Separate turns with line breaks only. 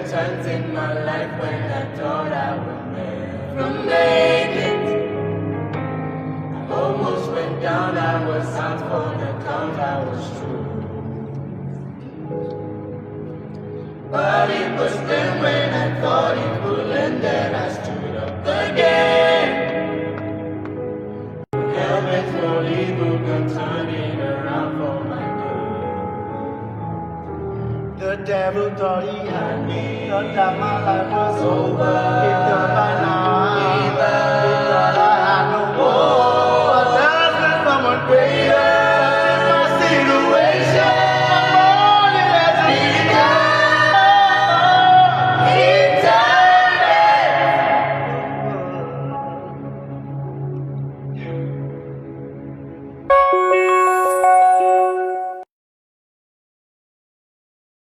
turns in my life when I thought I would never make it. I almost went down, I was out for the count, I was true. But it was then when I thought it would end that I stood up again. Helmet for evil, God turn it around for my good.
The devil thought he had me, thought that my life was over. He thought by now, he thought